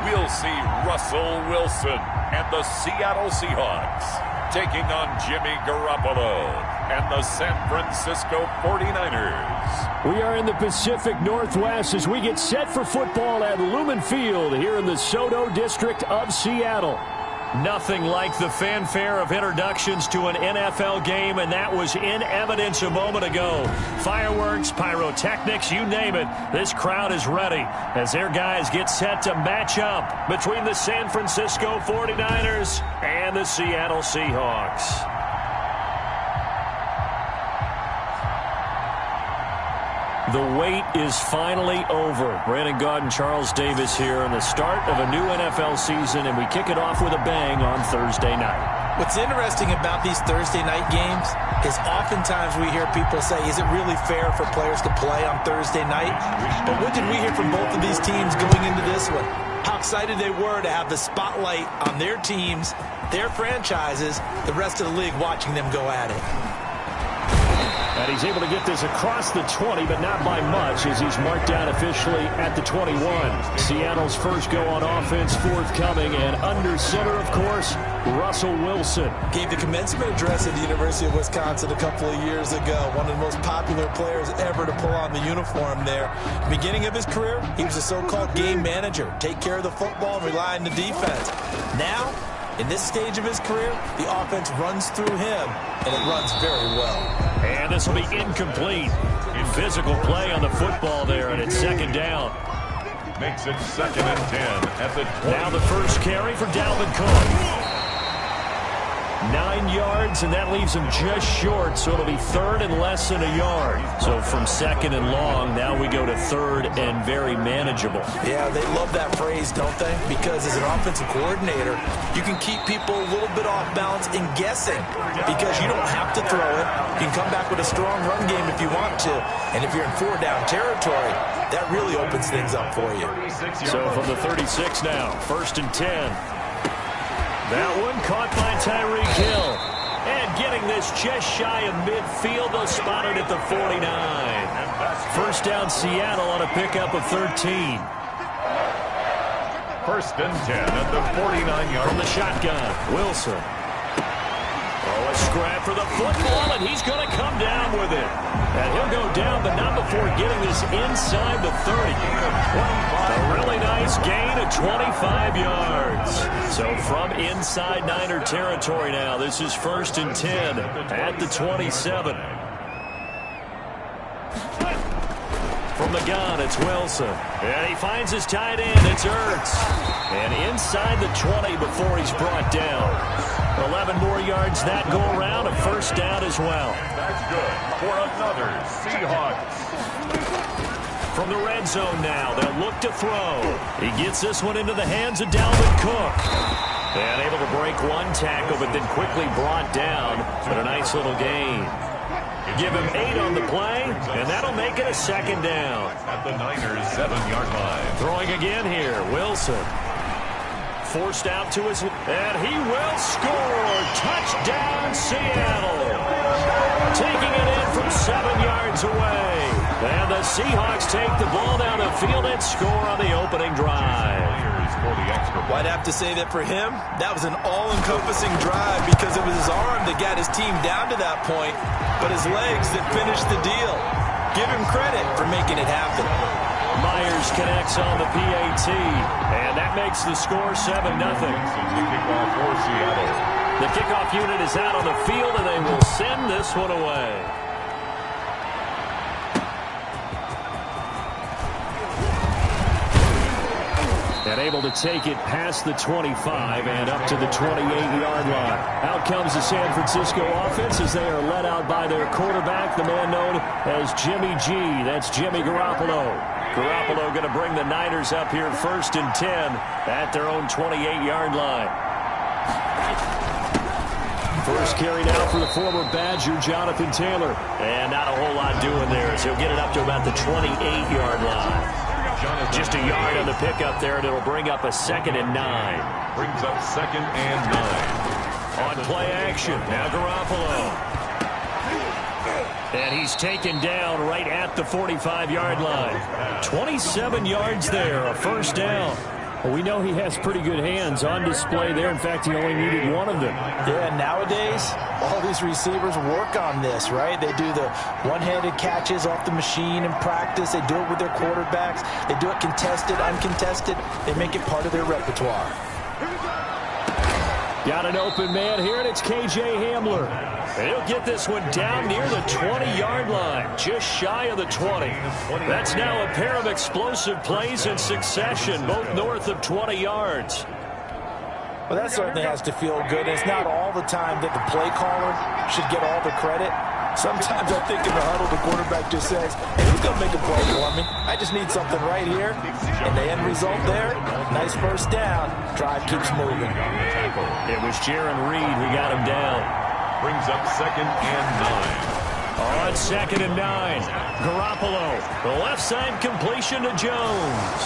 we'll see Russell Wilson and the Seattle Seahawks taking on Jimmy Garoppolo and the San Francisco 49ers. We are in the Pacific Northwest as we get set for football at Lumen Field here in the Soto District of Seattle. Nothing like the fanfare of introductions to an NFL game, and that was in evidence a moment ago. Fireworks, pyrotechnics, you name it. This crowd is ready as their guys get set to match up between the San Francisco 49ers and the Seattle Seahawks. The wait is finally over. Brandon Gaud and Charles Davis here in the start of a new NFL season, and we kick it off with a bang on Thursday night. What's interesting about these Thursday night games is oftentimes we hear people say, is it really fair for players to play on Thursday night? But what did we hear from both of these teams going into this one? How excited they were to have the spotlight on their teams, their franchises, the rest of the league watching them go at it. And he's able to get this across the 20, but not by much, as he's marked down officially at the 21. Seattle's first go on offense forthcoming, and under center, of course, Russell Wilson. Gave the commencement address at the University of Wisconsin a couple of years ago. One of the most popular players ever to pull on the uniform there. Beginning of his career, he was a so-called game manager. Take care of the football and rely on the defense. Now, in this stage of his career, the offense runs through him, and it runs very well. And this will be incomplete. Physical play on the football there, and it's second down. Makes it 2nd and 10 at the 20. Now the first carry for Dalvin Cook. 9 yards, and that leaves him just short, so it'll be third and less than a yard. So from second and long, now we go to third and very manageable. Yeah, they love that phrase, don't they? Because as an offensive coordinator, you can keep people a little bit off balance and guessing because you don't have to throw it. You can come back with a strong run game if you want to. And if you're in 4-down territory, that really opens things up for you. So from the 36 now, 1st and 10. That one caught by Tyreek Hill. And getting this just shy of midfield, they'll spot it at the 49. First down Seattle on a pickup of 13. 1st and 10 at the 49-yard. From the shotgun, Wilson. Oh, a scrap for the football, and he's going to come down with it. And he'll go down, but not before getting this inside the 30. A really nice gain of 25 yards. So from inside Niner territory now, this is 1st and 10 at the 27. From the gun, it's Wilson. And he finds his tight end. It's Ertz. And inside the 20 before he's brought down. 11 more yards that go around. A first down as well. That's good for another Seahawks. From the red zone now, they'll look to throw. He gets this one into the hands of Dalvin Cook. And able to break one tackle, but then quickly brought down. But a nice little gain. Give him 8 on the play, and that'll make it a second down. At the Niners' 7-yard line. Throwing again here, Wilson. Forced out to his, and he will score. Touchdown, Seattle. Taking it in from 7 yards away. And the Seahawks take the ball down the field and score on the opening drive. Well, I'd have to say that for him, that was an all-encompassing drive because it was his arm that got his team down to that point, but his legs that finished the deal. Give him credit for making it happen. Myers connects on the PAT, and that makes the score 7-0. The kickoff unit is out on the field, and they will send this one away. And able to take it past the 25 and up to the 28-yard line. Out comes the San Francisco offense as they are led out by their quarterback, the man known as Jimmy G. That's Jimmy Garoppolo. Garoppolo going to bring the Niners up here 1st and 10 at their own 28-yard line. First carry now for the former Badger, Jonathan Taylor. And not a whole lot doing there as he'll get it up to about the 28-yard line. Just a yard on the pickup there, and it'll bring up a 2nd and 9. Brings up 2nd and 9. On play action, now Garoppolo. And he's taken down right at the 45-yard line. 27 yards there, a first down. Well, we know he has pretty good hands on display there. In fact, he only needed one of them. Yeah, nowadays, all these receivers work on this, right? They do the one-handed catches off the machine in practice. They do it with their quarterbacks. They do it contested, uncontested. They make it part of their repertoire. Got an open man here, and it's K.J. Hamler. And he'll get this one down near the 20-yard line, just shy of the 20. That's now a pair of explosive plays in succession, both north of 20 yards. Well, that certainly has to feel good. It's not all the time that the play caller should get all the credit. Sometimes I think in the huddle, the quarterback just says, hey, who's going to make a play for me? I just need something right here. And the end result there, nice first down. Drive keeps moving. It was Jaron Reed who got him down. Brings up 2nd and 9. On 2nd and 9, Garoppolo, the left side completion to Jones.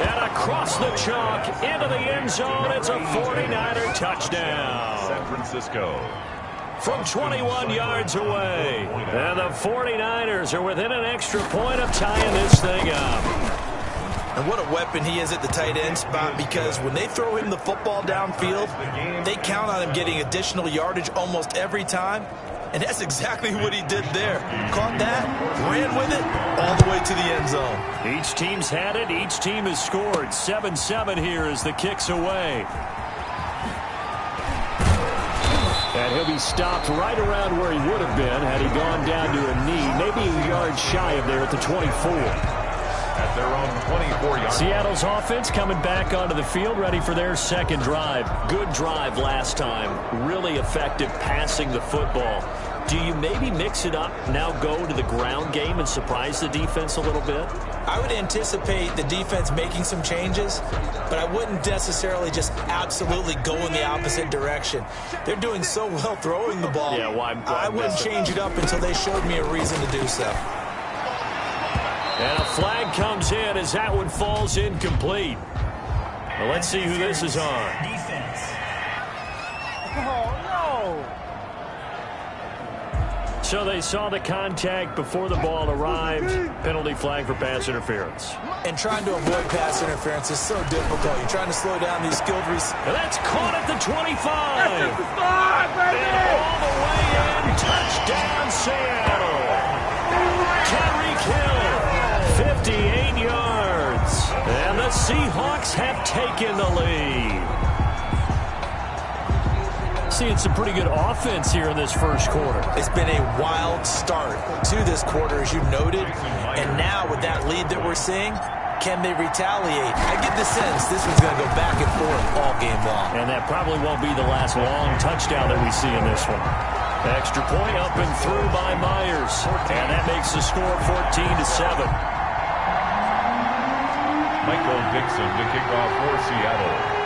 And across the chalk, into the end zone, it's a 49er touchdown. San Francisco. From 21 yards away. And the 49ers are within an extra point of tying this thing up. And what a weapon he is at the tight end spot, because when they throw him the football downfield, they count on him getting additional yardage almost every time. And that's exactly what he did there. Caught that, ran with it, all the way to the end zone. Each team's had it. Each team has scored. 7-7 here as the kick's away. And he'll be stopped right around where he would have been had he gone down to a knee, maybe a yard shy of there at the 24. At their own 24-yard. Seattle's offense coming back onto the field, ready for their second drive. Good drive last time. Really effective passing the football. Do you maybe mix it up, now go to the ground game and surprise the defense a little bit? I would anticipate the defense making some changes, but I wouldn't necessarily just absolutely go in the opposite direction. They're doing so well throwing the ball. Yeah, I wouldn't change it up until they showed me a reason to do so. And a flag comes in as that one falls incomplete. Well, let's see who this is on. Defense. Oh, no. So they saw the contact before the ball arrived. Penalty flag for pass interference. And trying to avoid pass interference is so difficult. You're trying to slow down these skilled receivers. And that's caught at the 25. And all the way in. Touchdown, Seattle. Tyreek Hill, 58 yards. And the Seahawks have taken the lead. Seeing some pretty good offense here in this first quarter. It's been a wild start to this quarter, as you noted. And now with that lead that we're seeing, can they retaliate? I get the sense this one's going to go back and forth all game long. And that probably won't be the last long touchdown that we see in this one. Extra point up and through by Myers. And that makes the score 14-7. Michael Dixon to kick off for Seattle.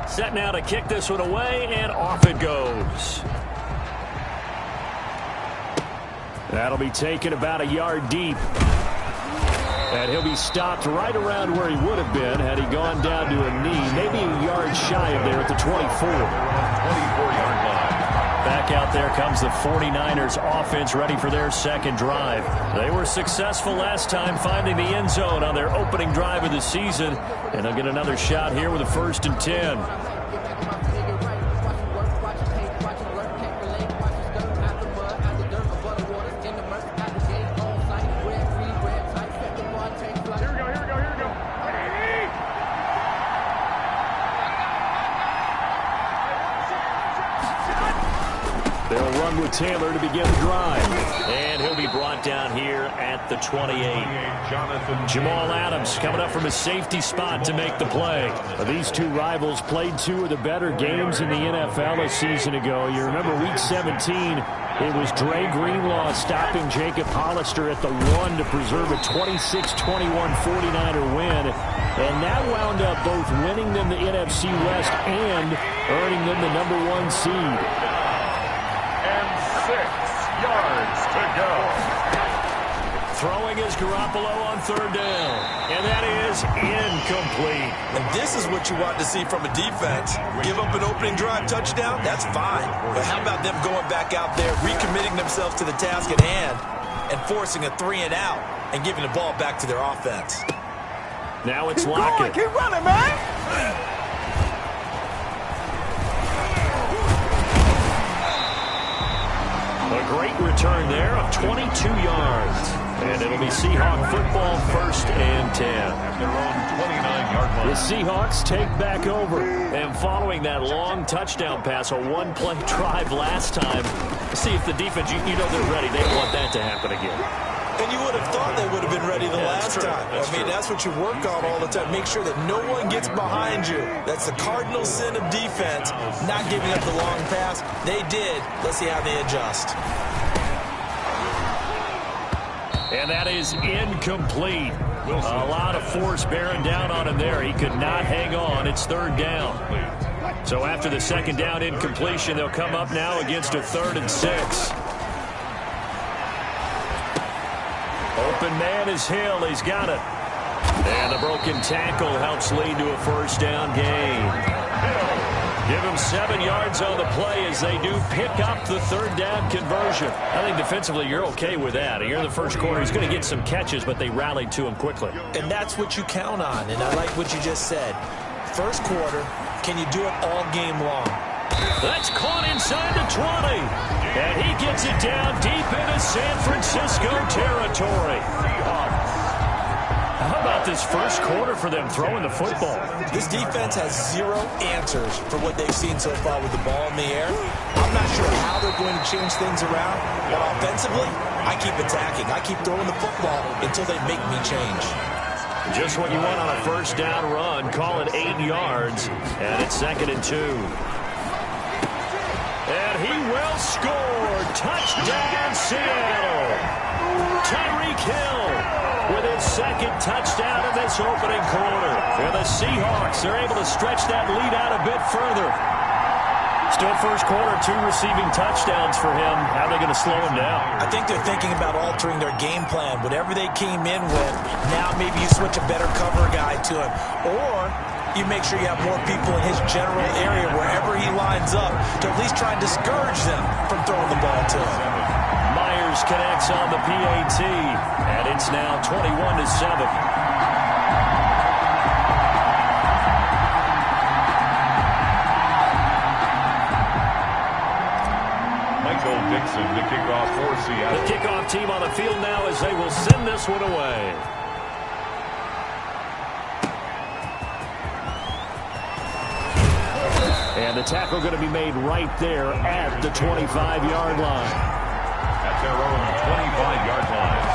Set now to kick this one away, and off it goes. That'll be taken about a yard deep. And he'll be stopped right around where he would have been had he gone down to a knee, maybe a yard shy of there at the 24. 24-yard line. Back out there comes the 49ers offense ready for their second drive. They were successful last time finding the end zone on their opening drive of the season. And they'll get another shot here with a 1st and 10. They'll run with Taylor to begin the drive. And he'll be brought down here at the 28. Jamal Adams coming up from a safety spot to make the play. These two rivals played two of the better games in the NFL a season ago. You remember Week 17, it was Dre Greenlaw stopping Jacob Hollister at the 1 to preserve a 26-21 49er win. And that wound up both winning them the NFC West and earning them the #1 seed. 6 yards to go. Throwing is Garoppolo on 3rd down. And that is is incomplete. And this is what you want to see from a defense. Give up an opening drive touchdown, that's fine. But how about them going back out there, recommitting themselves to the task at hand, and forcing a 3-and-out and giving the ball back to their offense. Now it's Lockett. Keep running, man. A great return there of 22 yards. And it'll be Seahawk football, 1st and 10. At their own 29-yard line. The Seahawks take back over. And following that long touchdown pass, a one-play drive last time, see if the defense, you know they're ready. They want that to happen again. And you would have thought they would have been ready the last time. That's what you work on all the time. Make sure that no one gets behind you. That's the cardinal sin of defense, not giving up the long pass. They did. Let's see how they adjust. And that is incomplete. A lot of force bearing down on him there. He could not hang on. It's 3rd down. So after the 2nd down incompletion, they'll come up now against a 3rd and 6. Open man is Hill. He's got it. And the broken tackle helps lead to a 1st down gain. Give him 7 yards on the play as they do pick up the 3rd down conversion. I think defensively you're okay with that. Here in the 1st quarter, he's going to get some catches, but they rallied to him quickly. And that's what you count on, and I like what you just said. 1st quarter, can you do it all game long? That's caught inside the 20. And he gets it down deep into San Francisco territory. How about this 1st quarter for them throwing the football? This defense has 0 answers for what they've seen so far with the ball in the air. I'm not sure how they're going to change things around, but offensively, I keep attacking. I keep throwing the football until they make me change. Just what you want on a 1st down run. Call it 8 yards, and it's 2nd and 2. And he will score. Touchdown, Seattle. Tyreek Hill with his 2nd touchdown in this opening quarter. And the Seahawks are able to stretch that lead out a bit further. Still 1st quarter, 2 receiving touchdowns for him. How are they going to slow him down? I think they're thinking about altering their game plan. Whatever they came in with, now maybe you switch a better cover guy to him. Or you make sure you have more people in his general area wherever he lines up to at least try and discourage them from throwing the ball to him. Myers connects on the PAT, and it's now 21-7. Dixon to kick off for Seattle. The kickoff team on the field now as they will send this one away. And the tackle going to be made right there at the 25-yard line. At their own 25-yard line.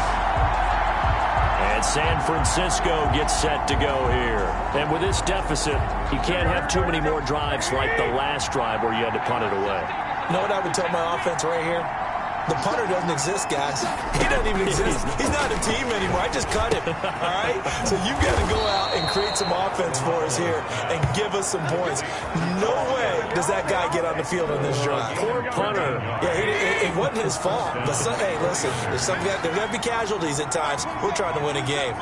And San Francisco gets set to go here. And with this deficit, you can't have too many more drives like the last drive where you had to punt it away. You know what I would tell my offense right here? The punter doesn't exist, guys. He doesn't even exist. He's not a team anymore. I just cut him, all right? So you've got to go out and create some offense for us here and give us some points. No way does that guy get on the field in this drive. Poor punter. Yeah, it wasn't his fault. But hey, listen, there's going to be casualties at times. We're trying to win a game.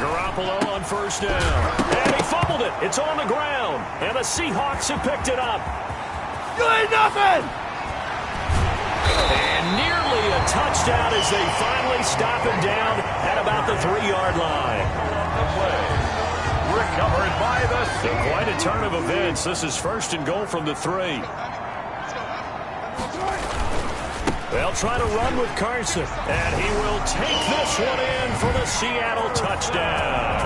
Garoppolo on 1st down. And he fumbled it. It's on the ground. And the Seahawks have picked it up. You ain't nothing! And nearly a touchdown as they finally stop him down at about the 3-yard line. Recovered by the Seahawks. Quite a turn of events. This is 1st and goal from the 3. They'll try to run with Carson. And he will take this one in for the Seattle touchdown.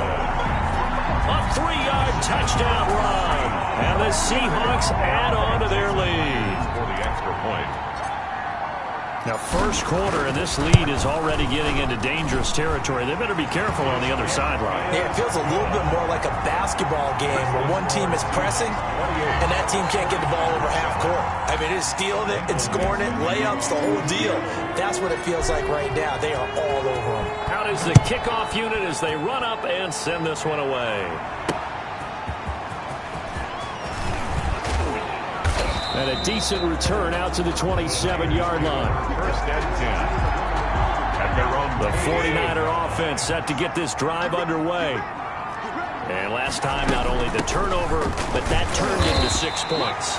A 3-yard touchdown run. And the Seahawks add on to their lead. For the extra point. Now, 1st quarter, and this lead is already getting into dangerous territory. They better be careful on the other sideline. Yeah, it feels a little bit more like a basketball game where one team is pressing and that team can't get the ball over half court. I mean, it's stealing it and scoring it, layups, the whole deal. That's what it feels like right now. They are all over them. Out is the kickoff unit as they run up and send this one away. And a decent return out to the 27-yard line. 1st and 10. At their own The 49er offense set to get this drive underway. And last time, not only the turnover, but that turned into 6 points.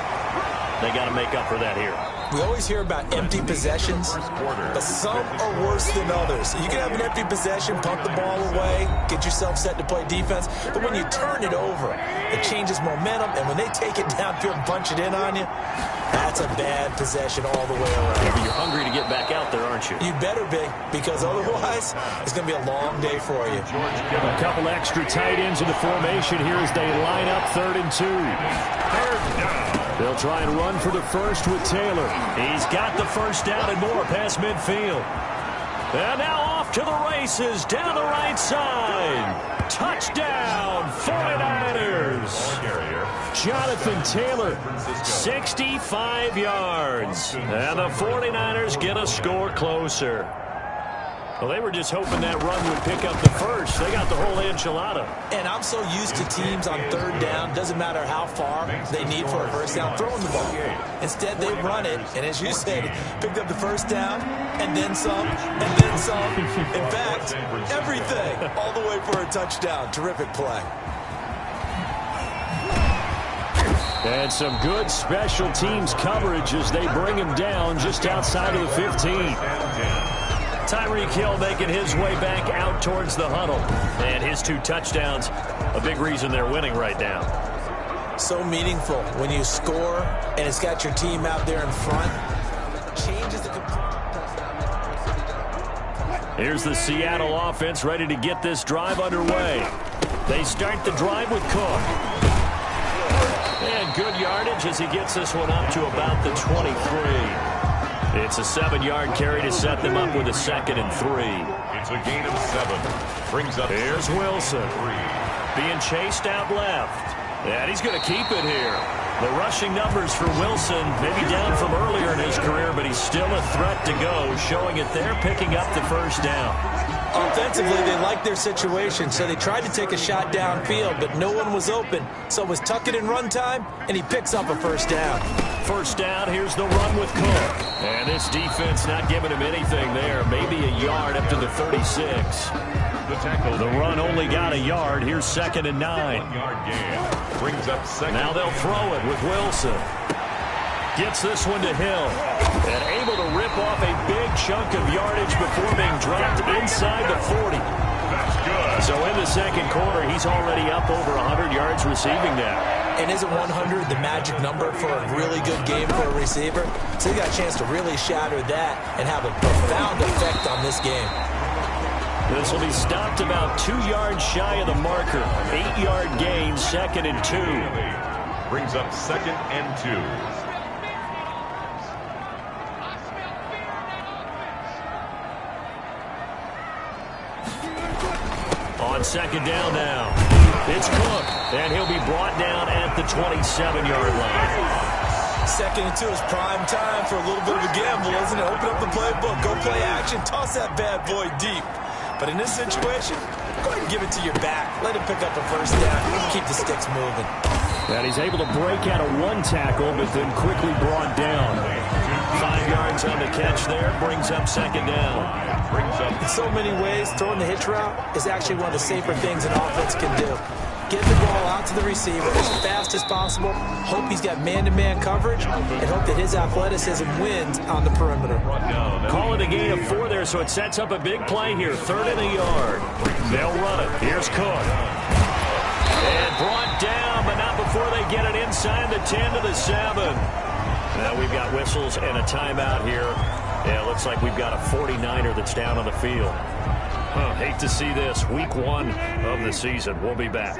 They got to make up for that here. We always hear about empty possessions, but some are worse than others. You can have an empty possession, pump the ball away, get yourself set to play defense, but when you turn it over, it changes momentum, and when they take it downfield and punch it in on you, that's a bad possession all the way around. Yeah, but you're hungry to get back out there, aren't you? You better be, because otherwise, it's going to be a long day for you. A couple extra tight ends in the formation here as they line up 3rd and 2. Third down. They'll try and run for the first with Taylor. He's got the first down and more past midfield. And now off to the races down the right side. Touchdown, 49ers. Jonathan Taylor, 65 yards. And the 49ers get a score closer. Well, they were just hoping that run would pick up the first. They got the whole enchilada. And I'm so used to teams on 3rd down, doesn't matter how far they need for a first down, throwing the ball. Instead, they run it, and as you said, picked up the first down, and then some, and then some. In fact, everything, all the way for a touchdown. Terrific play. And some good special teams coverage as they bring him down just outside of the 15. Tyreek Hill making his way back out towards the huddle. And his 2 touchdowns, a big reason they're winning right now. So meaningful when you score and it's got your team out there in front. Changes the... Here's the Seattle offense ready to get this drive underway. They start the drive with Cook. And good yardage as he gets this one up to about the 23. It's a 7-yard carry to set them up with a 2nd and 3. It's a gain of 7. Brings up. Here's Wilson. Being chased out left. And he's going to keep it here. The rushing numbers for Wilson, maybe down from earlier in his career, but he's still a threat to go, showing it there, picking up the first down. Offensively, they liked their situation, so they tried to take a shot downfield, but no one was open. So it was tuck it in run time, and he picks up a first down. First down, here's the run with Cook. And this defense not giving him anything there. Maybe a yard up to the 36. The run only got a yard. Here's 2nd and 9. 1-yard gain. Brings up 2nd. Now they'll throw it with Wilson. Gets this one to Hill. And able to rip off a big chunk of yardage before being dropped inside the 40. That's good. So in the second quarter, he's already up over 100 yards receiving now. And isn't 100 the magic number for a really good game for a receiver? So he got a chance to really shatter that and have a profound effect on this game. This will be stopped about 2 yards shy of the marker. 8-yard gain, 2nd and 2. Brings up 2nd and 2. On 2nd down now. It's Cook, and he'll be brought down at the 27-yard line. 2nd and 2 is prime time for a little bit of a gamble, isn't it? Open up the playbook, go play action, toss that bad boy deep. But in this situation, go ahead and give it to your back. Let him pick up a first down. Keep the sticks moving. And he's able to break out of 1 tackle, but then quickly brought down. 5 yards on the catch there, brings up 2nd down. In so many ways, throwing the hitch route is actually one of the safer things an offense can do. Get the ball out to the receiver as fast as possible, hope he's got man-to-man coverage, and hope that his athleticism wins on the perimeter. Call it a gain of 4 there, so it sets up a big play here. 3rd and a yard. They'll run it. Here's Cook. And brought down, but not before they get it inside the 10 to the 7. Now we've got whistles and a timeout here. Yeah, it looks like we've got a 49er that's down on the field. Hate to see this. Week 1 of the season. We'll be back.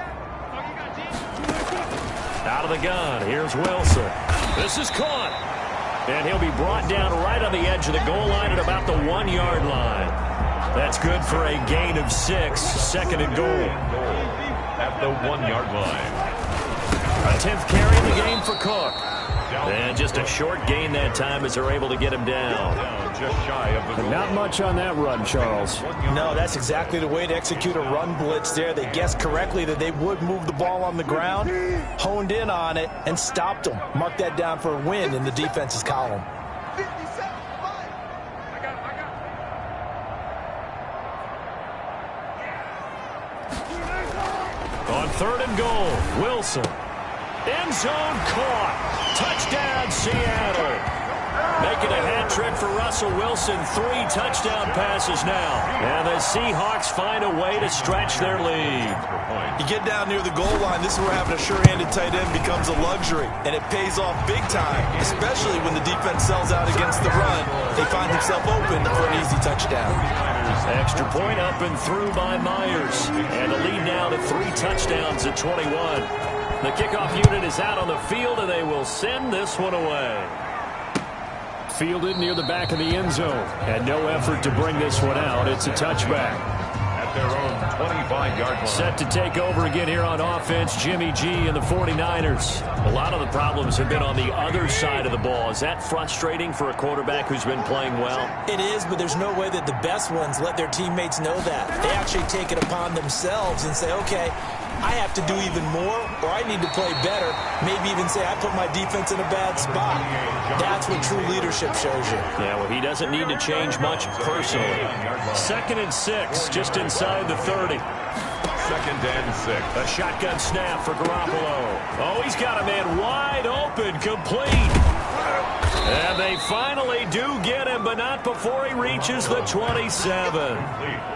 Out of the gun. Here's Wilson. This is caught. And he'll be brought down right on the edge of the goal line at about the 1-yard line. That's good for a gain of 6. 2nd and goal. At the 1-yard line. A 10th carry in the game for Cook. And just a short gain that time as they're able to get him down. Just shy of the goal. Not much on that run, Charles. No, that's exactly the way to execute a run blitz there. They guessed correctly that they would move the ball on the ground, honed in on it, and stopped them. Mark that down for a win in the defense's column. On 3rd and goal, Wilson. End zone caught. Touchdown, Seattle. Making a hat trick for Russell Wilson. 3 touchdown passes now. And the Seahawks find a way to stretch their lead. You get down near the goal line, this is where having a sure-handed tight end becomes a luxury. And it pays off big time, especially when the defense sells out against the run. They find himself open for an easy touchdown. Extra point up and through by Myers. And the lead now to 3 touchdowns at 21. The kickoff unit is out on the field, and they will send this one away. Fielded near the back of the end zone. And no effort to bring this one out. It's a touchback. At their own 25-yard line. Set to take over again here on offense, Jimmy G and the 49ers. A lot of the problems have been on the other side of the ball. Is that frustrating for a quarterback who's been playing well? It is, but there's no way that the best ones let their teammates know that. They actually take it upon themselves and say, okay, I have to do even more, or I need to play better. Maybe even say I put my defense in a bad spot. That's what true leadership shows you. Yeah, well, he doesn't need to change much personally. 2nd and 6, just inside the 30. 2nd and 6. A shotgun snap for Garoppolo. Oh, he's got a man wide open, complete. And they finally do get him, but not before he reaches the 27.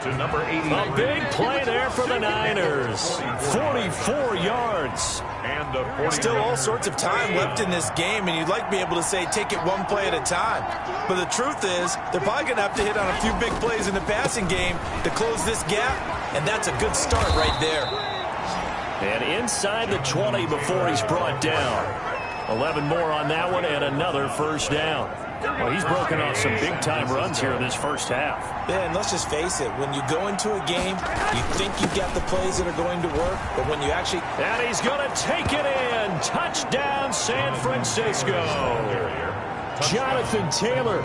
To number 80. A big play there for the Niners. 44 yards. And the Still all sorts of time left in this game, and you'd like to be able to say take it one play at a time. But the truth is, they're probably going to have to hit on a few big plays in the passing game to close this gap, and that's a good start right there. And inside the 20 before he's brought down. 11 more on that one, and another first down. Well, he's broken off some big-time runs here in this first half. Yeah, and let's just face it. When you go into a game, you think you've got the plays that are going to work, but when you actually... And he's going to take it in. Touchdown, San Francisco. Jonathan Taylor,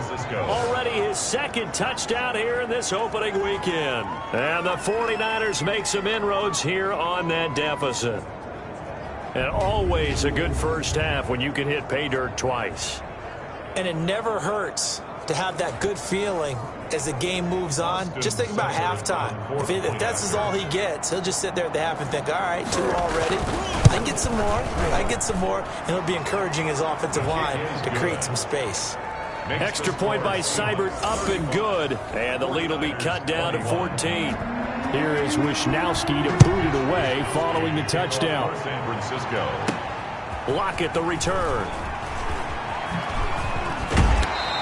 already his 2nd touchdown here in this opening weekend. And the 49ers make some inroads here on that deficit. And always a good first half when you can hit pay dirt twice. And it never hurts to have that good feeling as the game moves on. Just think about halftime. If that's all he gets, he'll just sit there at the half and think, all right, 2 already. I can get some more. I can get some more. And he'll be encouraging his offensive line to create some space. Extra point by Seibert, up and good. And the lead will be cut down to 14. Here is Wisnowski to boot it away following the touchdown. San Francisco. Lockett the return.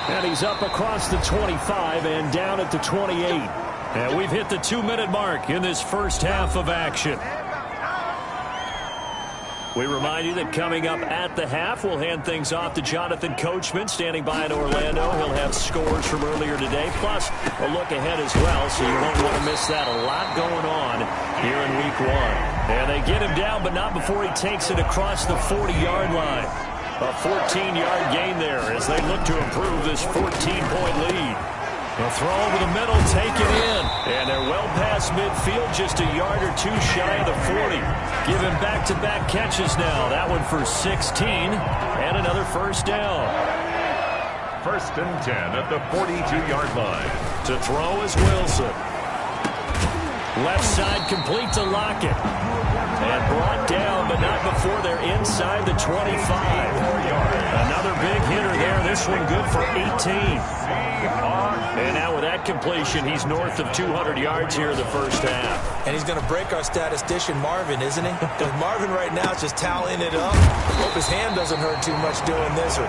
And he's up across the 25 and down at the 28. And we've hit the 2-minute mark in this first half of action. We remind you that coming up at the half, we'll hand things off to Jonathan Coachman, standing by in Orlando. He'll have scores from earlier today, plus a look ahead as well, so you won't want to miss that. A lot going on here in Week 1. And they get him down, but not before he takes it across the 40-yard line. A 14-yard gain there as they look to improve this 14-point lead. A throw over the middle, taken in. And they're well past midfield, just a yard or 2 shy of the 40. Give him back-to-back catches now. That one for 16. And another first down. 1st and 10 at the 42-yard line. To throw is Wilson. Left side complete to Lockett. And brought down, but not before they're inside the 25. Another big hitter there. This one good for 18. And now with that completion, he's north of 200 yards here in the first half. And he's going to break our statistician Marvin, isn't he? Because Marvin right now is just tallying it up. Hope his hand doesn't hurt too much doing this or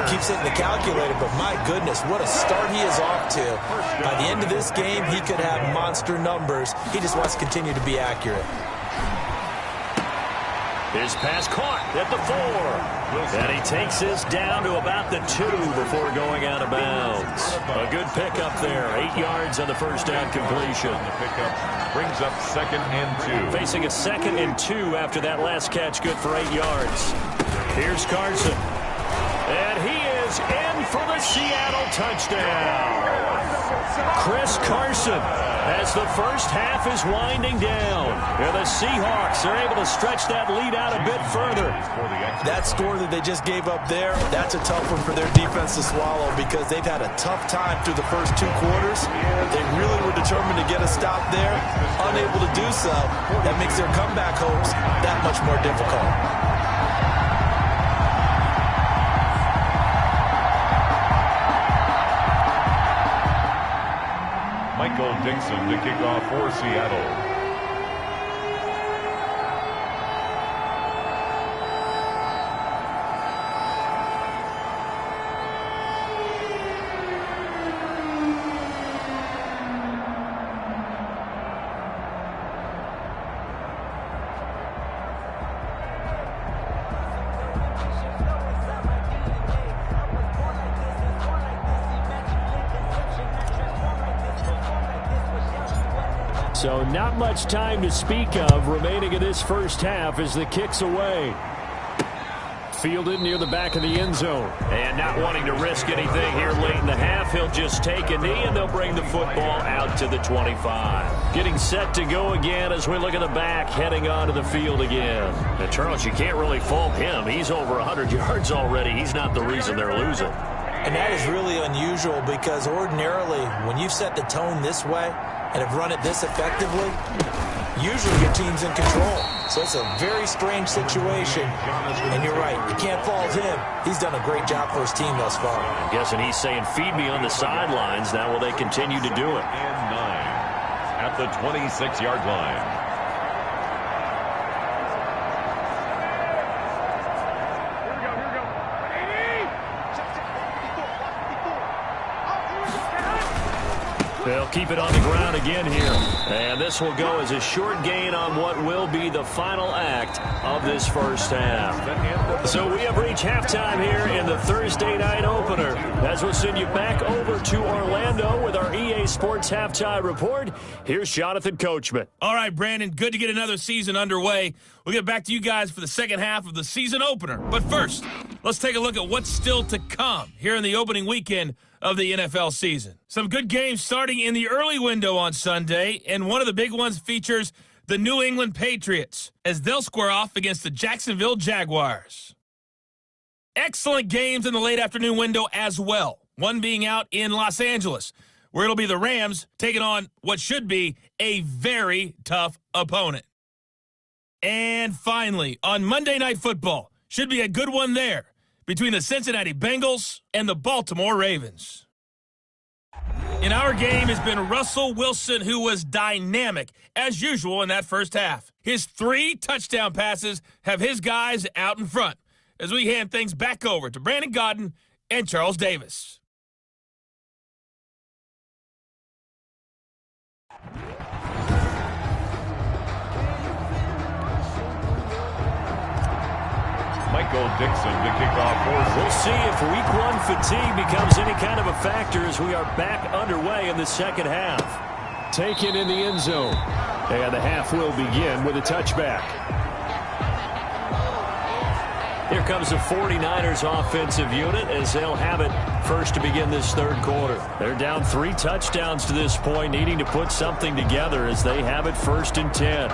keeps hitting the calculator. But my goodness, what a start he is off to. By the end of this game, he could have monster numbers. He just wants to continue to be accurate. His pass caught at the 4. And he takes this down to about the 2 before going out of bounds. A good pickup there. 8 yards on the first down completion. The pickup brings up 2nd and 2. Facing a 2nd and 2 after that last catch, good for 8 yards. Here's Carson. And he goes in for the Seattle touchdown. Chris Carson, as the first half is winding down. And the Seahawks are able to stretch that lead out a bit further. That score that they just gave up there, that's a tough one for their defense to swallow because they've had a tough time through the first 2 quarters. They really were determined to get a stop there, unable to do so. That makes their comeback hopes that much more difficult. Michael Dixon to kick off for Seattle. So not much time to speak of remaining in this first half as the kick's away. Fielded near the back of the end zone. And not wanting to risk anything here late in the half, he'll just take a knee and they'll bring the football out to the 25. Getting set to go again as we look at the back, heading onto the field again. And Charles, you can't really fault him. He's over 100 yards already. He's not the reason they're losing. And that is really unusual because ordinarily when you've set the tone this way and have run it this effectively, usually your team's in control. So it's a very strange situation. And you're right, you can't fault him. He's done a great job for his team thus far. I'm guessing he's saying, feed me on the sidelines. Now will they continue to do it? And 9 at the 26-yard line. They'll keep it on the ground again here. And this will go as a short gain on what will be the final act of this first half. So we have reached halftime here in the Thursday night opener. As we'll send you back over to Orlando with our EA Sports Halftime Report. Here's Jonathan Coachman. All right, Brandon, good to get another season underway. We'll get back to you guys for the second half of the season opener. But first, let's take a look at what's still to come here in the opening weekend of the NFL season. Some good games starting in the early window on Sunday, and one of the big ones features the New England Patriots as they'll square off against the Jacksonville Jaguars. Excellent games in the late afternoon window as well, one being out in Los Angeles, where it'll be the Rams taking on what should be a very tough opponent. And finally, on Monday Night Football, should be a good one there, between the Cincinnati Bengals and the Baltimore Ravens. In our game has been Russell Wilson, who was dynamic, as usual, in that first half. His 3 touchdown passes have his guys out in front, as we hand things back over to Brandon Godden and Charles Davis. Michael Dixon to kick off for. We'll see if week 1 fatigue becomes any kind of a factor as we are back underway in the second half. Taken in the end zone. And the half will begin with a touchback. Here comes the 49ers offensive unit as they'll have it first to begin this third quarter. They're down 3 touchdowns to this point, needing to put something together as they have it 1st and 10.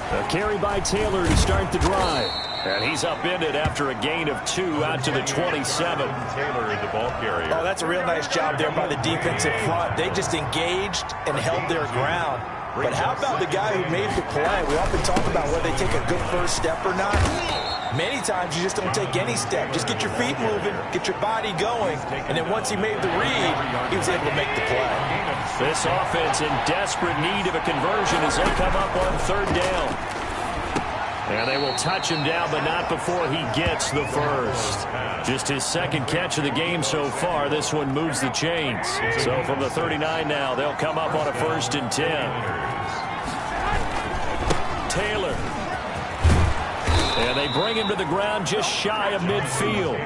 A carry by Taylor to start the drive. And he's upended after a gain of 2 out to the 27. Taylor is the ball carrier. Oh, that's a real nice job there by the defensive front. They just engaged and held their ground. But how about the guy who made the play? We often talk about whether they take a good first step or not. Many times you just don't take any step. Just get your feet moving, get your body going, and then once he made the read, he was able to make the play. This offense in desperate need of a conversion as they come up on 3rd down. And they will touch him down, but not before he gets the first. Just his 2nd catch of the game so far. This one moves the chains. So from the 39 now, they'll come up on a 1st and 10. Taylor. And they bring him to the ground just shy of midfield.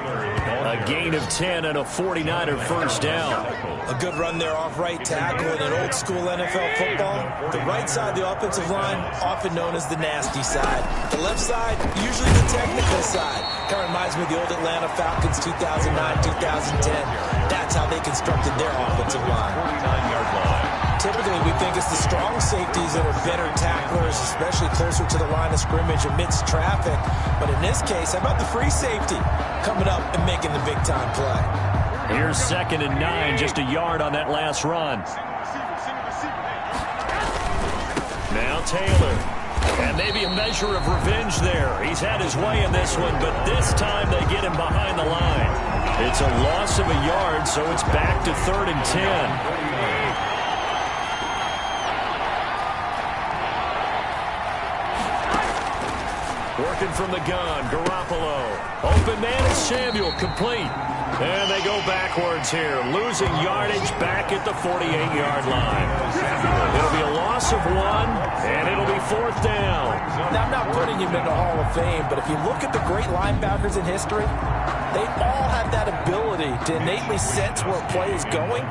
A gain of 10 and a 49er first down. A good run there off right tackle in an old school NFL football. The right side of the offensive line, often known as the nasty side. The left side, usually the technical side. Kind of reminds me of the old Atlanta Falcons 2009-2010. That's how they constructed their offensive line. 49-yard line. Typically, we think it's the strong safeties that are better tacklers, especially closer to the line of scrimmage amidst traffic. But in this case, how about the free safety coming up and making the big-time play? Here's 2nd and 9, just a yard on that last run. Now Taylor. And maybe a measure of revenge there. He's had his way in this one, but this time they get him behind the line. It's a loss of a yard, so it's back to 3rd and 10. Working from the gun, Garoppolo. Open man is Samuel, complete. And they go backwards here, losing yardage back at the 48-yard line. It'll be a loss of 1, and it'll be 4th down. Now, I'm not putting him in the Hall of Fame, but if you look at the great linebackers in history, they all have that ability to innately sense where play is going,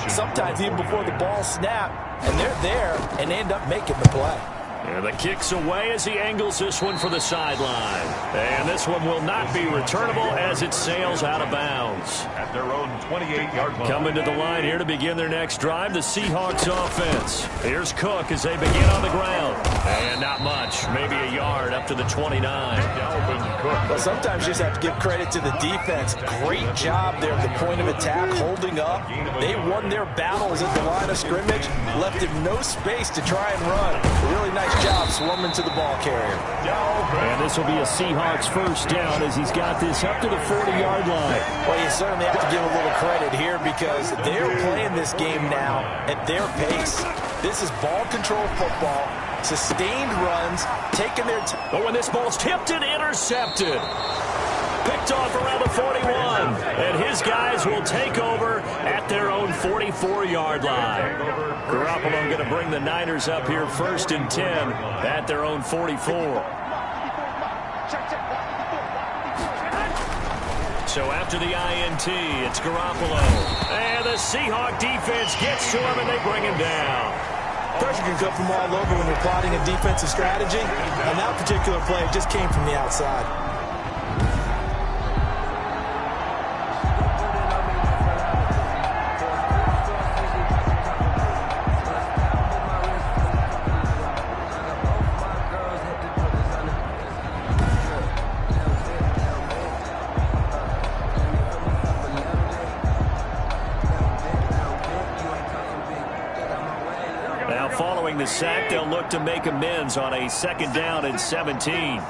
sometimes even before the ball snaps, and they're there and end up making the play. And the kick's away as he angles this one for the sideline. And this one will not be returnable as it sails out of bounds. At their own 28-yard line. Coming to the line here to begin their next drive, the Seahawks offense. Here's Cook as they begin on the ground. And not much, maybe a yard up to the 29. Well, sometimes you just have to give credit to the defense. Great job there at the point of attack, holding up. They won their battles at the line of scrimmage, left him no space to try and run. Really nice job swarming to the ball carrier. And this will be a Seahawks first down as he's got this up to the 40-yard line. Well, you certainly have to give a little credit here because they're playing this game now at their pace. This is ball control football, sustained runs, taking their time. But when this ball's tipped and intercepted, picked off around the 41, and his guys will take over at their own 44-yard line. Garoppolo going to bring the Niners up here 1st and 10 at their own 44. So after the INT, it's Garoppolo. And the Seahawk defense gets to him, and they bring him down. Pressure can come from all over when you're plotting a defensive strategy. And that particular play just came from the outside. Following the sack, they'll look to make amends on a 2nd down and 17.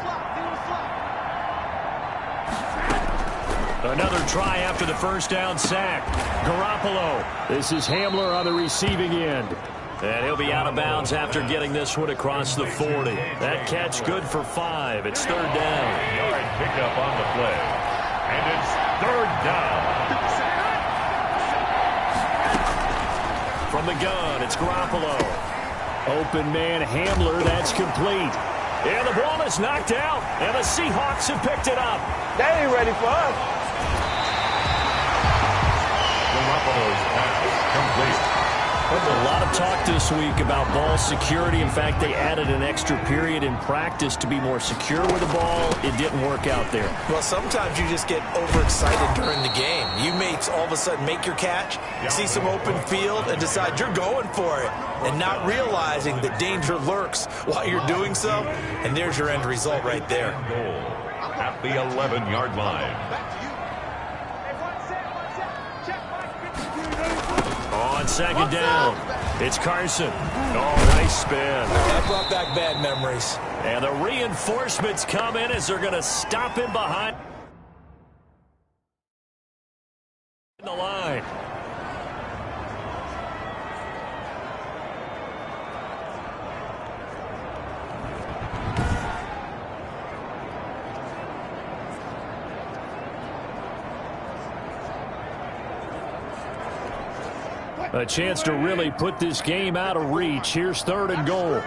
Another try after the 1st down sack. Garoppolo. This is Hamler on the receiving end. And he'll be out of bounds after getting this one across the 40. That catch good for 5. It's 3rd down. Yard pickup on the play. And it's 3rd down. From the gun, it's Garoppolo. Open man Hamler, that's complete. And the ball is knocked out, and the Seahawks have picked it up. They ain't ready for us. Garoppolo's pass complete. A lot of talk this week about ball security. In fact, they added an extra period in practice to be more secure with the ball. It didn't work out there. Well, sometimes you just get overexcited during the game. You may all of a sudden make your catch, see some open field, and decide you're going for it, and not realizing that danger lurks while you're doing so, and there's your end result right there. Goal at the 11-yard line. On 2nd down, it's Carson. Oh, nice spin. That brought back bad memories. And the reinforcements come in as they're going to stop him behind the line. A chance to really put this game out of reach. Here's 3rd and goal.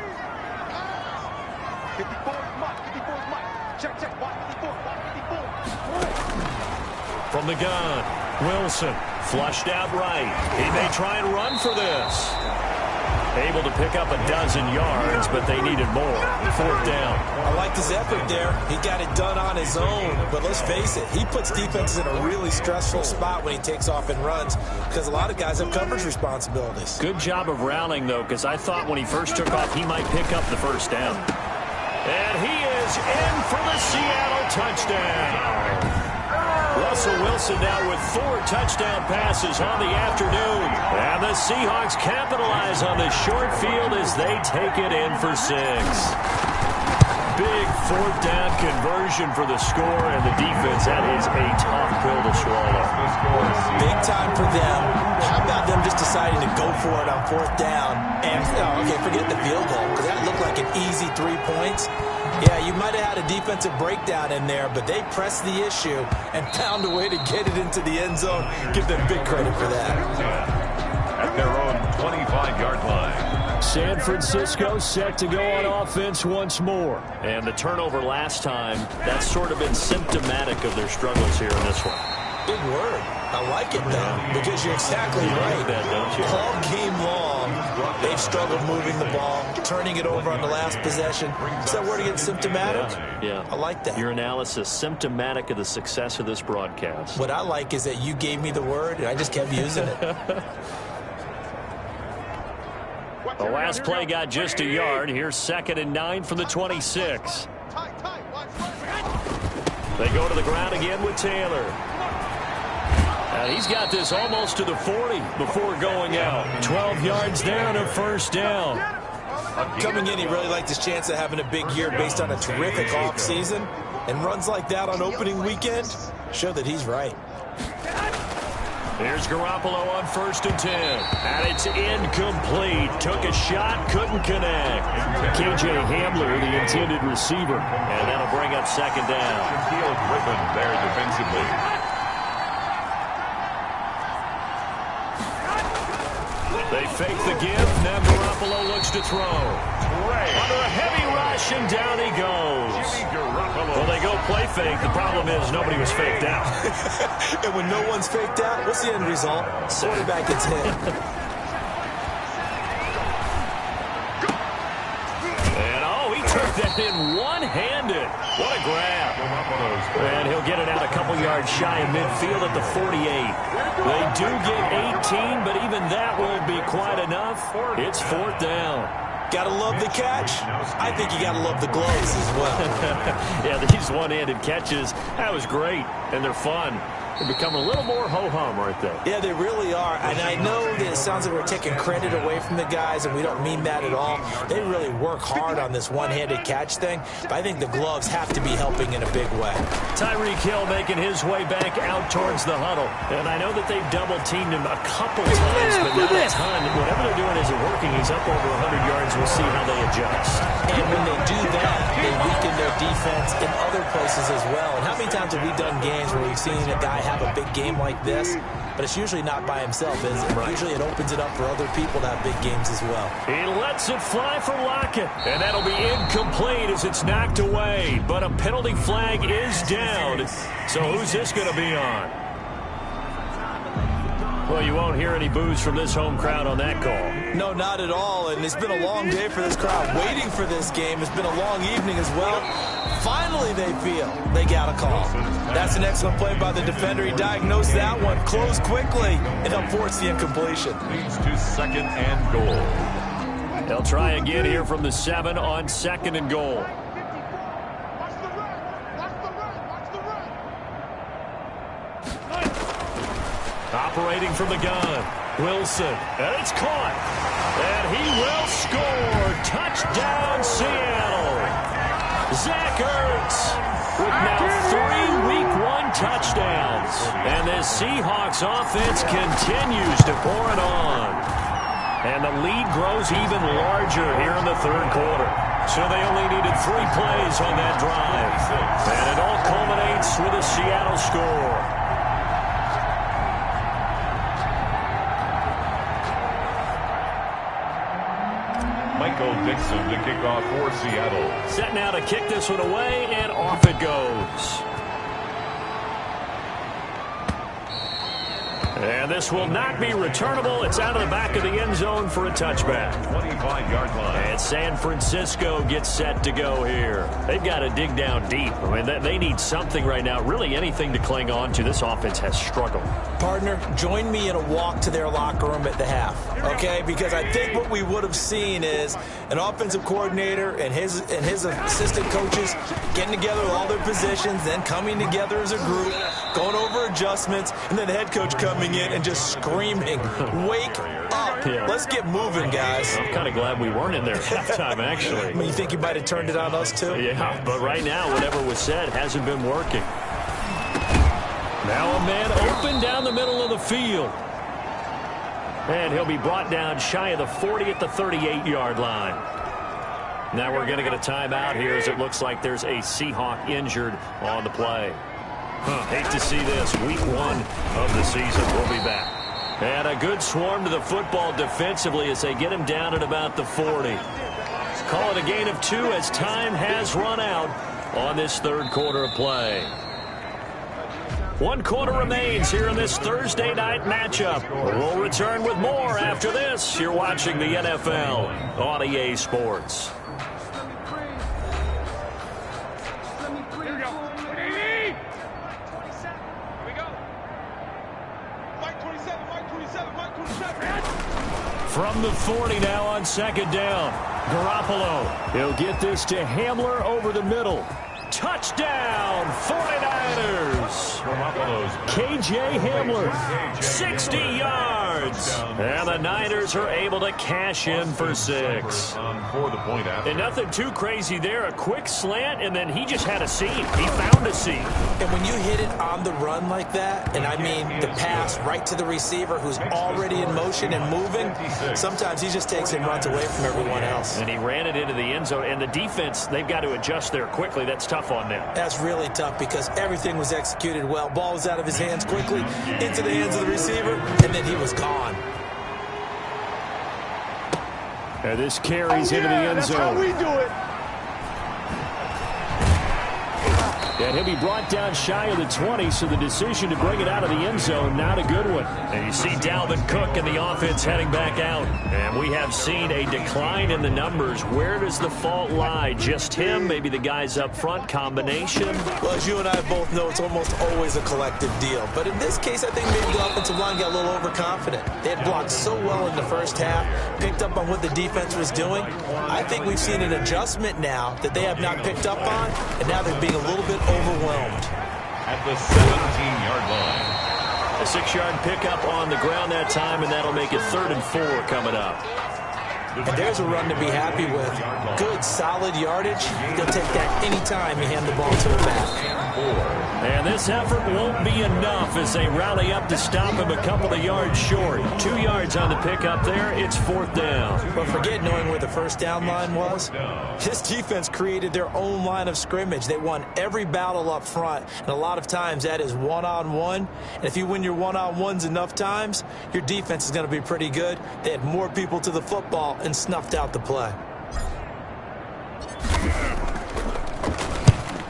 Check. From the gun, Wilson flushed out right. He may try and run for this. Able to pick up a dozen yards, but they needed more. 4th down. I liked his effort there. He got it done on his own. But let's face it, he puts defenses in a really stressful spot when he takes off and runs because a lot of guys have coverage responsibilities. Good job of rallying, though, because I thought when he first took off, he might pick up the 1st down. And he is in for the Seattle touchdown. Russell Wilson now with 4 touchdown passes on the afternoon. And the Seahawks capitalize on the short field as they take it in for 6. Big 4th down conversion for the score, and the defense, that is a tough pill to swallow. Big time for them. How about them just deciding to go for it on 4th down? And, okay, forget the field goal, because that looked like an easy 3 points. Yeah, you might have had a defensive breakdown in there, but they pressed the issue and found a way to get it into the end zone. Give them big credit for that. At their own 25-yard line. San Francisco set to go on offense once more. And the turnover last time, that's sort of been symptomatic of their struggles here in this one. Big word. I like it, though, because you're exactly right. That, don't you? All game long, they've struggled moving the ball, turning it over on the last possession. Is that word again, symptomatic? Yeah. I like that. Your analysis, symptomatic of the success of this broadcast. What I like is that you gave me the word, and I just kept using it. The last play got just a yard. Here's 2nd and 9 from the 26. They go to the ground again with Taylor. He's got this almost to the 40 before going out. 12 yards there and a 1st down. Coming in, he really liked his chance of having a big year based on a terrific offseason. And runs like that on opening weekend show that he's right. Here's Garoppolo on 1st and 10. And it's incomplete. Took a shot, couldn't connect. KJ Hamler, the intended receiver. And that'll bring up 2nd down. Griffin there defensively. They fake the give. Now Garoppolo looks to throw. Under a heavy rush, and down he goes. Well, they go play fake. The problem is nobody was faked out. And when no one's faked out, what's the end result? Quarterback gets hit. And, he took that in one-handed. What a grab. And he'll get it out a couple yards shy of midfield at the 48. They do get 18, but even that won't be quite enough. It's 4th down. Gotta love the catch. I think you gotta love the gloves as well. Yeah, these one-handed catches, that was great, and they're fun. They become a little more ho-hum right there. Yeah, they really are. And I know that it sounds like we're taking credit away from the guys, and we don't mean that at all. They really work hard on this one-handed catch thing, but I think the gloves have to be helping in a big way. Tyreek Hill making his way back out towards the huddle. And I know that they've double-teamed him a couple times, but not a ton. Whatever they're doing isn't working. He's up over 100 yards. We'll see how they adjust. And when they do that, they weaken their defense in other places as well. And how many times have we done games where we've seen a guy have a big game like this, but it's usually not by himself, is it? Right. Usually it opens it up for other people to have big games as well. He lets it fly for Lockett, and that'll be incomplete as it's knocked away, but a penalty flag is down. So who's this going to be on? Well, you won't hear any boos from this home crowd on that call. No, not at all, and it's been a long day for this crowd waiting for this game. It's been a long evening as well. Finally, they feel they got a call. That's an excellent play by the defender. He diagnosed that one, closed quickly, and helped force the incompletion. Leads to 2nd and goal. They'll try again here from the 7 on 2nd and goal. Operating from the gun, Wilson, and it's caught, and he will score. Touchdown, Seattle. Zach Ertz with now 3 Week 1 touchdowns, and this Seahawks offense continues to pour it on. And the lead grows even larger here in the 3rd quarter. So they only needed 3 plays on that drive, and it all culminates with a Seattle score. Michael Dixon to kick off for Seattle. Set now to kick this one away, and off it goes. And this will not be returnable. It's out of the back of the end zone for a touchback. 25-yard line. And San Francisco gets set to go here. They've got to dig down deep. I mean, they need something right now, really anything to cling on to. This offense has struggled. Partner, join me in a walk to their locker room at the half, okay? Because I think what we would have seen is an offensive coordinator and his assistant coaches getting together with all their positions, then coming together as a group, going over adjustments, and then the head coach coming in and just screaming, wake up. Yeah. Let's get moving, guys. I'm kind of glad we weren't in there at halftime, actually. I mean, you think you might have turned it on us, too? Yeah, but right now, whatever was said hasn't been working. Now a man open down the middle of the field. And he'll be brought down shy of the 40 at the 38-yard line. Now we're going to get a timeout here as it looks like there's a Seahawk injured on the play. Hate to see this. Week 1 of the season. We'll be back. And a good swarm to the football defensively as they get him down at about the 40. Call it a gain of 2 as time has run out on this third quarter of play. 1 quarter remains here in this Thursday night matchup. We'll return with more after this. You're watching the NFL on EA Sports. From the 40 now on second down. Garoppolo. He'll get this to Hamler over the middle. Touchdown, 49ers. KJ Hamler, 60 yards. And the Niners are able to cash in for 6. And nothing too crazy there. A quick slant, and then he just had a seam. He found a seam. And when you hit it on the run like that, and I mean the pass right to the receiver who's already in motion and moving, sometimes he just takes and runs away from everyone else. And he ran it into the end zone. And the defense, they've got to adjust there quickly. That's tough on them. That's really tough because everything was executed well. Ball was out of his hands quickly into the hands of the receiver, and then he was gone. And this carries into the end zone. That's how we do it. And he'll be brought down shy of the 20, so the decision to bring it out of the end zone, not a good one. And you see Dalvin Cook and the offense heading back out. And we have seen a decline in the numbers. Where does the fault lie? Just him? Maybe the guys up front? Combination? Well, as you and I both know, it's almost always a collective deal. But in this case, I think maybe the offensive line got a little overconfident. They had blocked so well in the first half, picked up on what the defense was doing. I think we've seen an adjustment now that they have not picked up on, and now they're being a little bit overwhelmed. At the 17-yard line. A 6-yard pickup on the ground that time, and that'll make it 3rd and 4 coming up. And there's a run to be happy with. Good, solid yardage. They'll take that anytime you hand the ball to the back. And this effort won't be enough as they rally up to stop him a couple of yards short. 2 yards on the pickup there. It's 4th down. But forget knowing where the first down line was. This defense created their own line of scrimmage. They won every battle up front, and a lot of times that is one-on-one. And if you win your one-on-ones enough times, your defense is going to be pretty good. They had more people to the football and snuffed out the play.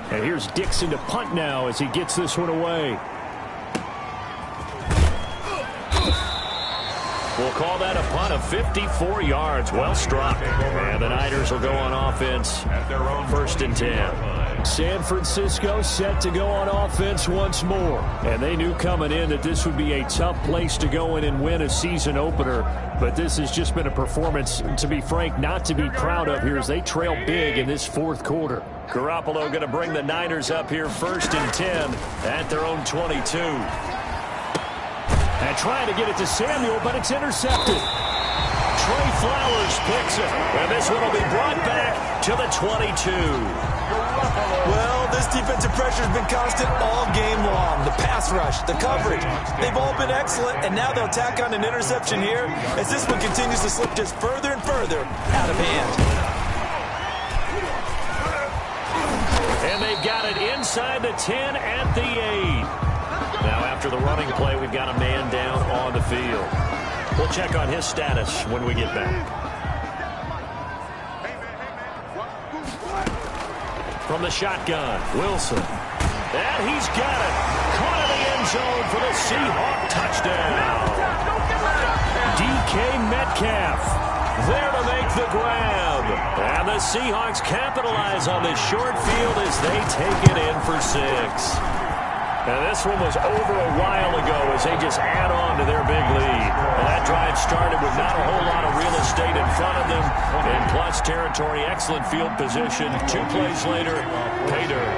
And here's Dixon to punt now as he gets this one away. We'll call that a punt of 54 yards. Well struck. And the Niners will go on offense at their own 1st and 10. San Francisco set to go on offense once more. And they knew coming in that this would be a tough place to go in and win a season opener. But this has just been a performance, to be frank, not to be proud of here as they trail big in this 4th quarter. Garoppolo going to bring the Niners up here 1st and 10 at their own 22. And trying to get it to Samuel, but it's intercepted. Trey Flowers picks it. And this one will be brought back to the 22. Well, this defensive pressure has been constant all game long. The pass rush, the coverage, they've all been excellent, and now they'll tack on an interception here as this one continues to slip just further and further out of hand. And they've got it inside the 10 at the 8. Now after the running play, we've got a man down on the field. We'll check on his status when we get back. From the shotgun, Wilson. And he's got it. Caught in the end zone for the Seahawks touchdown. DK Metcalf there to make the grab. And the Seahawks capitalize on this short field as they take it in for 6. And this one was over a while ago as they just add on to their big lead. Well, that drive started with not a whole lot of real estate in front of them. In plus territory, excellent field position. 2 plays later, pay dirt.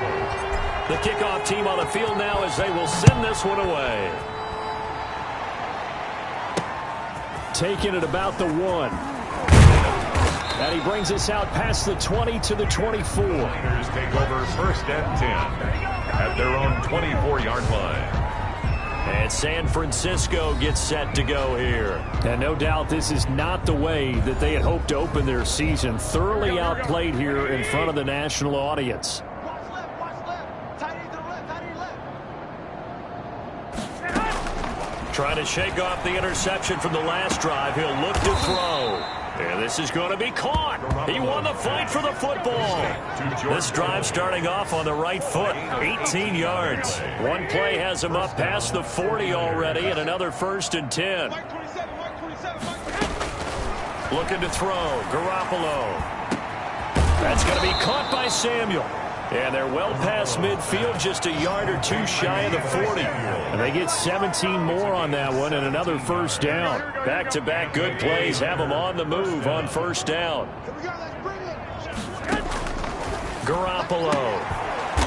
The kickoff team on the field now as they will send this one away. Taking it about the 1. And he brings us out past the 20 to the 24. Niners take over first and 10 at their own 24-yard line. And San Francisco gets set to go here. And no doubt this is not the way that they had hoped to open their season. Thoroughly outplayed here in front of the national audience. Trying to shake off the interception from the last drive. He'll look to throw. And this is going to be caught. He won the fight for the football. This drive starting off on the right foot. 18 yards. One play has him up past the 40 already, and another 1st and 10. Looking to throw. Garoppolo. That's going to be caught by Samuel. And they're well past midfield, just a yard or 2 shy of the 40. And they get 17 more on that one and another 1st down. Back-to-back good plays have them on the move on 1st down. Garoppolo.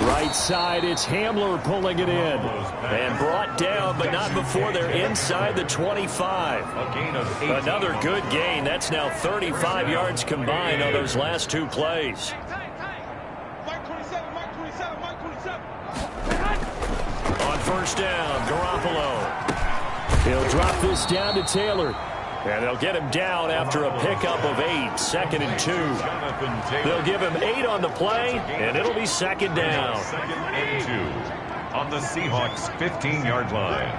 Right side, it's Hamler pulling it in. And brought down, but not before they're inside the 25. Another good gain. That's now 35 yards combined on those last 2 plays. On 1st down, Garoppolo. He'll drop this down to Taylor. And they'll get him down after a pickup of 8, 2nd and 2. They'll give him 8 on the play, and it'll be 2nd down. 2nd and 2 on the Seahawks 15-yard line.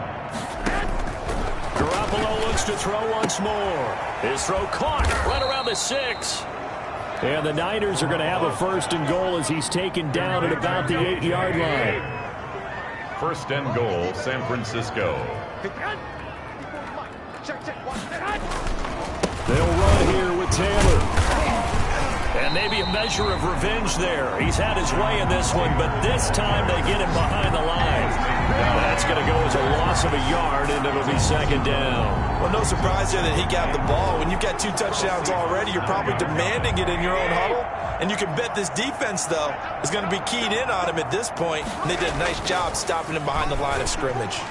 Garoppolo looks to throw once more. His throw caught right around the 6. And the Niners are going to have a 1st and goal as he's taken down at about the 8-yard line. 1st and goal, San Francisco. They'll run here with Taylor. And maybe a measure of revenge there. He's had his way in this one, but this time they get him behind the line. That's going to go as a loss of a yard, and it'll be 2nd down. Well, no surprise here that he got the ball. When you've got 2 touchdowns already, you're probably demanding it in your own huddle. And you can bet this defense, though, is going to be keyed in on him at this point. And they did a nice job stopping him behind the line of scrimmage.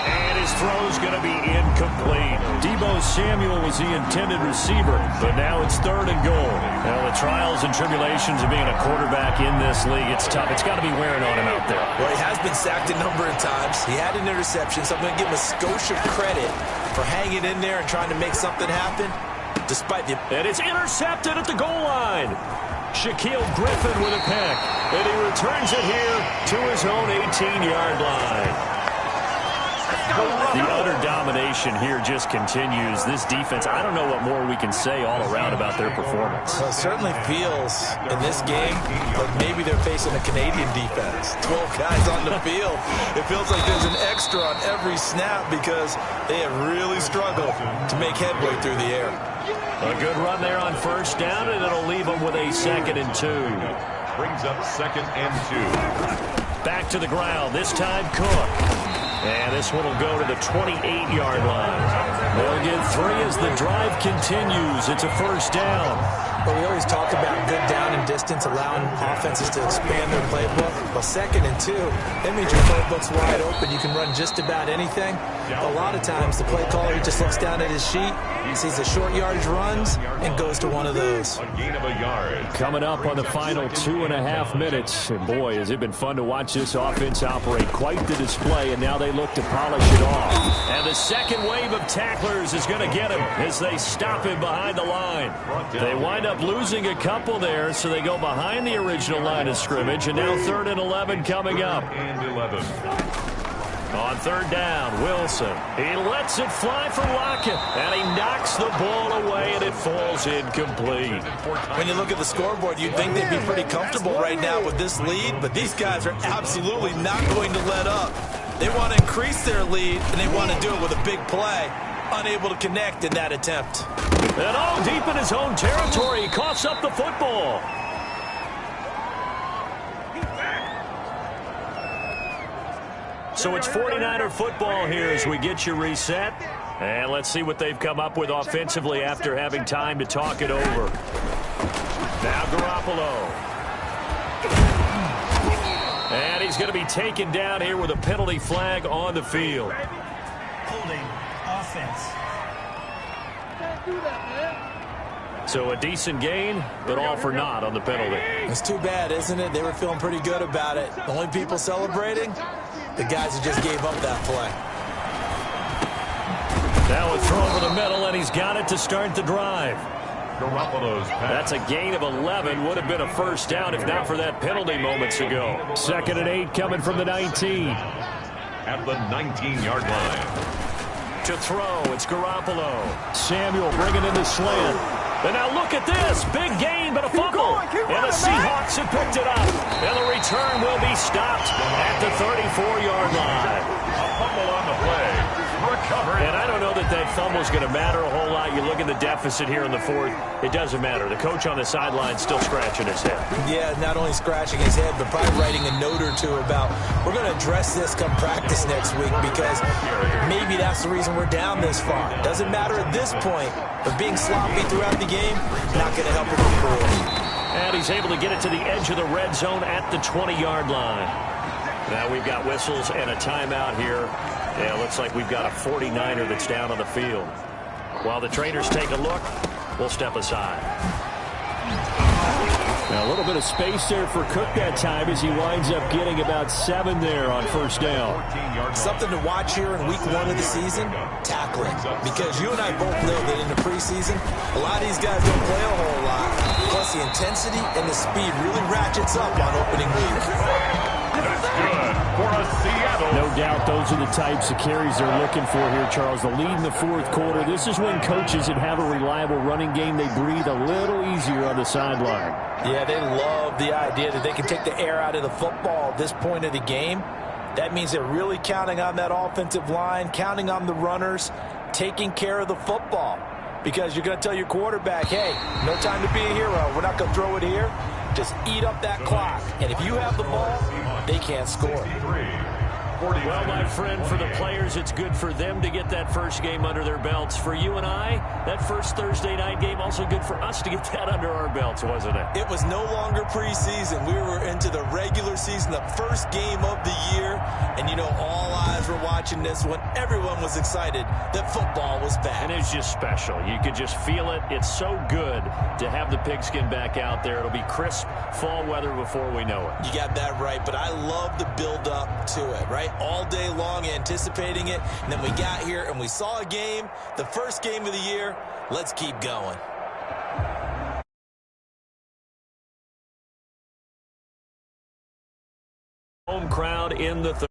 And his throw's going to be incomplete. Deebo Samuel was the intended receiver, but now it's 3rd and goal. Well, the trials and tribulations of being a quarterback in this league, it's tough. It's got to be wearing on him out there. Well, he has been sacked a number of times. He had an interception, so I'm going to give him a skosh of credit for hanging in there and trying to make something happen, despite the... And it's intercepted at the goal line. Shaquille Griffin with a pick, and he returns it here to his own 18-yard line. The utter domination here just continues. This defense, I don't know what more we can say all around about their performance. Well, it certainly feels in this game like maybe they're facing a Canadian defense. 12 guys on the field. It feels like there's an extra on every snap because they have really struggled to make headway through the air. A good run there on 1st down, and it'll leave them with a 2nd and 2. Brings up 2nd and 2. Back to the ground, this time Cook. And this one will go to the 28-yard line. They'll get 3 as the drive continues. It's a 1st down. But we always talk about good down and distance, allowing offenses to expand their playbook. Well, 2nd and 2, that means your playbook's wide open. You can run just about anything. A lot of times, the play caller, he just looks down at his sheet, sees the short yardage runs, and goes to one of those. A gain of a yard. Coming up on the final 2.5 minutes. And boy, has it been fun to watch this offense operate. Quite the display, and now they look to polish it off. And the second wave of tacklers is going to get him as they stop him behind the line. They wind up losing a couple there, so they go behind the original line of scrimmage, and now 3rd and 11 coming up. And 11. On 3rd down, Wilson. He lets it fly for Lockett, and he knocks the ball away, and it falls incomplete. When you look at the scoreboard, you'd think they'd be pretty comfortable right now with this lead, but these guys are absolutely not going to let up. They want to increase their lead, and they want to do it with a big play. Unable to connect in that attempt. And all deep in his own territory, he coughs up the football. So it's 49er football here as we get you reset. And let's see what they've come up with offensively after having time to talk it over. Now Garoppolo. And he's going to be taken down here with a penalty flag on the field. Holding offense. So a decent gain, but all for naught on the penalty. It's too bad, isn't it? They were feeling pretty good about it. The only people celebrating, the guys who just gave up that play. Now a throw over the middle, and he's got it to start the drive. Garoppolo's pass. That's a gain of 11. Would have been a first down if not for that penalty moments ago. 2nd and 8 coming from the 19. At the 19-yard line. To throw, it's Garoppolo. Samuel bringing in the slant. And now look at this. Big gain, but a fumble. And the Seahawks have picked it up. And the return will be stopped at the 34-yard line. A fumble on the play. Recovered. And I don't know that fumble's going to matter a whole lot. You look at the deficit here in the 4th. It doesn't matter. The coach on the sideline still scratching his head. Yeah, not only scratching his head, but probably writing a note or two about, we're going to address this come practice next week because maybe that's the reason we're down this far. Doesn't matter at this point, but being sloppy throughout the game, not going to help him improve. And he's able to get it to the edge of the red zone at the 20-yard line. Now we've got whistles and a timeout here. Yeah, it looks like we've got a 49er that's down on the field. While the traders take a look, we'll step aside. Now a little bit of space there for Cook that time as he winds up getting about 7 there on first down. Something to watch here in week 1 of the season, tackling. Because you and I both know that in the preseason, a lot of these guys don't play a whole lot. Plus the intensity and the speed really ratchets up on opening week. That's good for a Seattle. No doubt those are the types of carries they're looking for here, Charles. The lead in the 4th quarter. This is when coaches that have a reliable running game, they breathe a little easier on the sideline. Yeah, they love the idea that they can take the air out of the football at this point of the game. That means they're really counting on that offensive line, counting on the runners, taking care of the football. Because you're going to tell your quarterback, hey, no time to be a hero. We're not going to throw it here. Just eat up that clock. And if you have the ball, they can't score. Well, my friend, for the players, it's good for them to get that first game under their belts. For you and I, that first Thursday night game, also good for us to get that under our belts, wasn't it? It was no longer preseason. We were into the regular season, the first game of the year. And, you know, all eyes were watching this when everyone was excited that football was back. And it's just special. You could just feel it. It's so good to have the pigskin back out there. It'll be crisp fall weather before we know it. You got that right, but I love the build-up to it, right? All day long anticipating it, and then we got here and we saw a game, the first game of the year. Let's keep going. Home crowd in the third.